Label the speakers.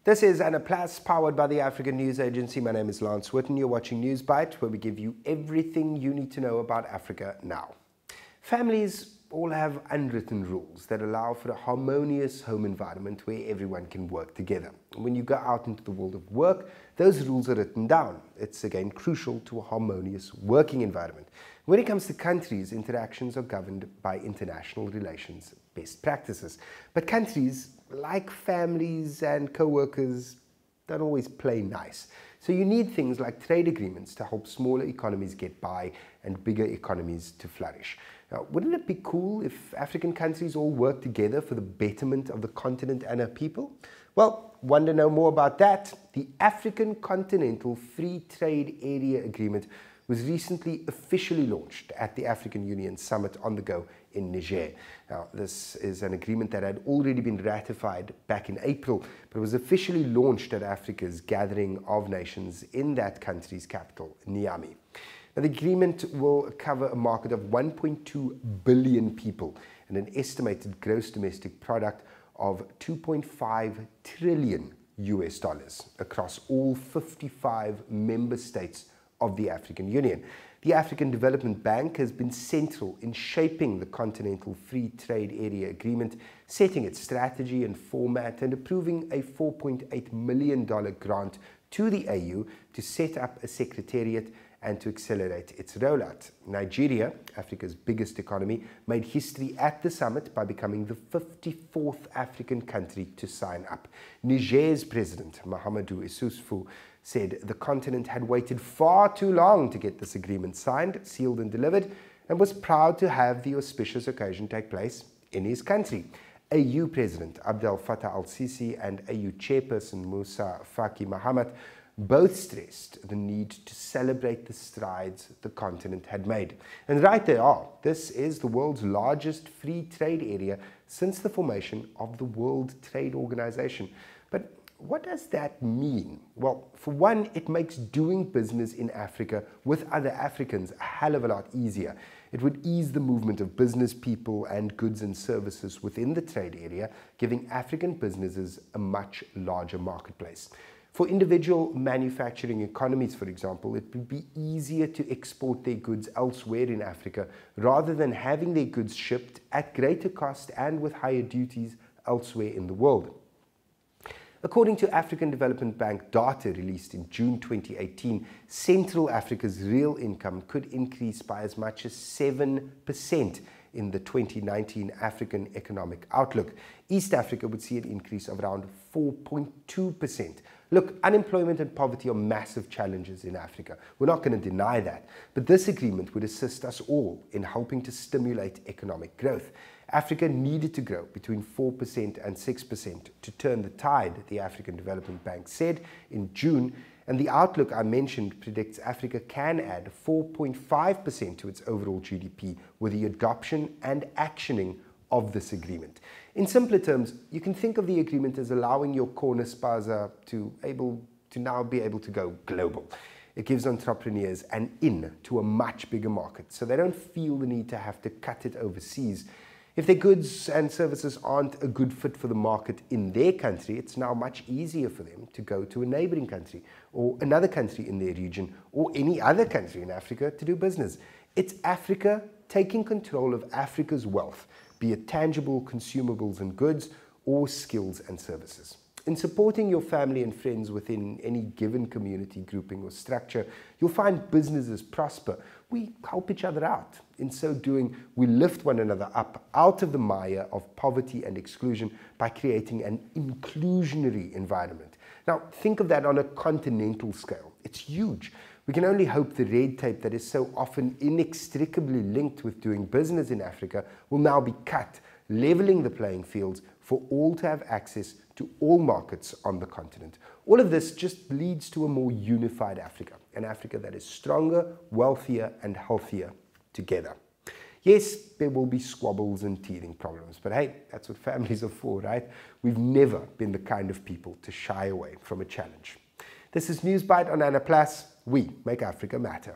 Speaker 1: This is ANAplus, powered by the African News Agency. My name is Lance Witten. You're watching Newsbite, where we give you everything you need to know about Africa now. Families all have unwritten rules that allow for a harmonious home environment where everyone can work together. When you go out into the world of work, those rules are written down. It's again crucial to a harmonious working environment. When it comes to countries, interactions are governed by international relations best practices. But countries, like families and co-workers, don't always play nice. So you need things like trade agreements to help smaller economies get by and bigger economies to flourish. Now, wouldn't it be cool if African countries all worked together for the betterment of the continent and our people? Well, want to know more about that? The African Continental Free Trade Area Agreement was recently officially launched at the African Union Summit on the Go in Niger. Now, this is an agreement that had already been ratified back in April, but was officially launched at Africa's Gathering of Nations in that country's capital, Niamey. Now, the agreement will cover a market of 1.2 billion people and an estimated gross domestic product of $2.5 trillion across all 55 member states of the African Union. The African Development Bank has been central in shaping the Continental Free Trade Area Agreement, setting its strategy and format and approving a $4.8 million grant to the AU to set up a secretariat and to accelerate its rollout. Nigeria, Africa's biggest economy, made history at the summit by becoming the 54th African country to sign up. Niger's president, Mahamadou Issoufou, said the continent had waited far too long to get this agreement signed, sealed and delivered, and was proud to have the auspicious occasion take place in his country. AU President Abdel Fattah al-Sisi and AU Chairperson Moussa Faki Mahamat both stressed the need to celebrate the strides the continent had made. And right they are. This is the world's largest free trade area since the formation of the World Trade Organization. But what does that mean? Well, for one, it makes doing business in Africa with other Africans a hell of a lot easier. It would ease the movement of business people and goods and services within the trade area, giving African businesses a much larger marketplace. For individual manufacturing economies, for example, it would be easier to export their goods elsewhere in Africa rather than having their goods shipped at greater cost and with higher duties elsewhere in the world. According to African Development Bank data released in June 2018, Central Africa's real income could increase by as much as 7% in the 2019 African Economic Outlook. East Africa would see an increase of around 4.2%. Look, unemployment and poverty are massive challenges in Africa. We're not going to deny that. But this agreement would assist us all in helping to stimulate economic growth. Africa needed to grow between 4% and 6% to turn the tide, the African Development Bank said in June. And the outlook I mentioned predicts Africa can add 4.5% to its overall GDP with the adoption and actioning of this agreement. In simpler terms, you can think of the agreement as allowing your corner spaza to now be able to go global. It gives entrepreneurs an in to a much bigger market, so they don't feel the need to have to cut it overseas. If their goods and services aren't a good fit for the market in their country, it's now much easier for them to go to a neighboring country or another country in their region or any other country in Africa to do business. It's Africa taking control of Africa's wealth, be it tangible consumables and goods or skills and services. In supporting your family and friends within any given community grouping or structure, you'll find businesses prosper. We help each other out. In so doing, we lift one another up out of the mire of poverty and exclusion by creating an inclusionary environment. Now, think of that on a continental scale. It's huge. We can only hope the red tape that is so often inextricably linked with doing business in Africa will now be cut, leveling the playing fields for all to have access to all markets on the continent. All of this just leads to a more unified Africa, an Africa that is stronger, wealthier, and healthier together. Yes, there will be squabbles and teething problems, but hey, that's what families are for, right? We've never been the kind of people to shy away from a challenge. This is Newsbite on ANAplus. We make Africa matter.